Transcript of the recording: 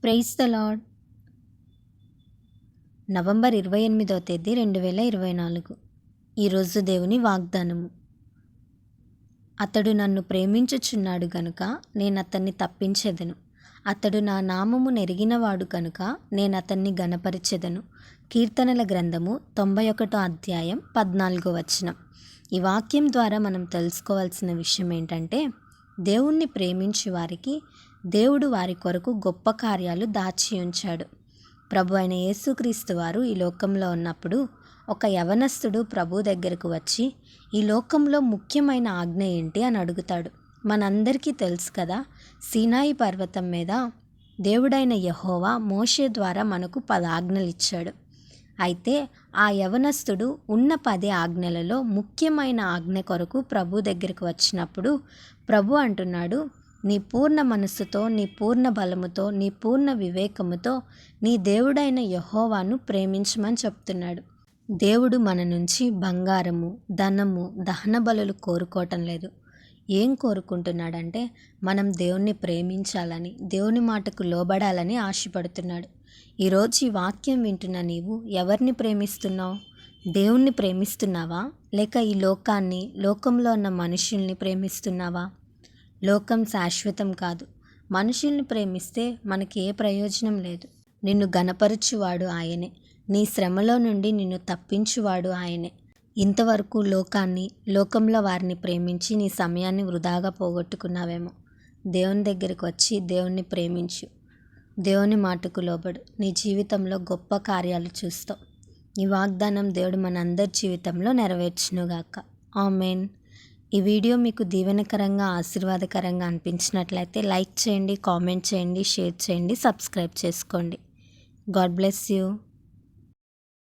Praise the Lord. November 28వ తేదీ 2024. ఈరోజు దేవుని వాగ్దానము. అతడు నన్ను ప్రేమించుచున్నాడు గనుక నేనతన్ని తప్పించెదను. అతడు నా నామము నెరిగినవాడు కనుక నేనతన్ని గణపరిచెదను. కీర్తనల గ్రంథము 91వ అధ్యాయం 14వ వచనం. ఈ వాక్యం ద్వారా మనం తెలుసుకోవాల్సిన విషయం ఏంటంటే, దేవుణ్ణి ప్రేమించే వారికి దేవుడు వారి కొరకు గొప్ప కార్యాలు దాచి ఉంచాడు. ప్రభు అయిన యేసుక్రీస్తు వారు ఈ లోకంలో ఉన్నప్పుడు ఒక యవనస్తుడు ప్రభు దగ్గరకు వచ్చి, ఈ లోకంలో ముఖ్యమైన ఆజ్ఞ ఏంటి అని అడుగుతాడు. మనందరికీ తెలుసు కదా, సీనాయి పర్వతం మీద దేవుడైన యెహోవా మోషే ద్వారా మనకు 10 ఆజ్ఞలు ఇచ్చాడు. అయితే ఆ యవనస్తుడు ఉన్న 10 ఆజ్ఞలలో ముఖ్యమైన ఆజ్ఞ కొరకు ప్రభు దగ్గరకు వచ్చినప్పుడు ప్రభు అంటున్నాడు, నీ పూర్ణ మనస్సుతో, నీ పూర్ణ బలముతో, నీ పూర్ణ వివేకముతో నీ దేవుడైన యెహోవాను ప్రేమించమని చెప్తున్నాడు. దేవుడు మన నుంచి బంగారము, ధనము, దహన బలులు కోరుకోవటం లేదు. ఏం కోరుకుంటున్నాడంటే, మనం దేవుణ్ణి ప్రేమించాలని, దేవుని మాటకు లోబడాలని ఆశపడుతున్నాడు. ఈరోజు ఈ వాక్యం వింటున్న నీవు ఎవరిని ప్రేమిస్తున్నావు? దేవుణ్ణి ప్రేమిస్తున్నావా? లేక ఈ లోకాన్ని, లోకంలో ఉన్న మనుషుల్ని ప్రేమిస్తున్నావా? లోకం శాశ్వతం కాదు. మనుషుల్ని ప్రేమిస్తే మనకి ఏ ప్రయోజనం లేదు. నిన్ను గణపరచువాడు ఆయనే. నీ శ్రమలో నుండి నిన్ను తప్పించువాడు ఆయనే. ఇంతవరకు లోకాన్ని, లోకంలో వారిని ప్రేమించి నీ సమయాన్ని వృధాగా పోగొట్టుకున్నావేమో. దేవుని దగ్గరికి వచ్చి దేవుణ్ణి ప్రేమించు. దేవుని మాటకు లోబడు. నీ జీవితంలో గొప్ప కార్యాలు చూస్తావు. ఈ వాగ్దానం దేవుడు మనందరి జీవితంలో నెరవేర్చునుగాక. ఆమేన్. ఈ వీడియో మీకు దీవెనకరంగా, ఆశీర్వాదకరంగా అనిపించినట్లయితే లైక్ చేయండి, కామెంట్ చేయండి, షేర్ చేయండి, సబ్స్క్రైబ్ చేసుకోండి. God bless you.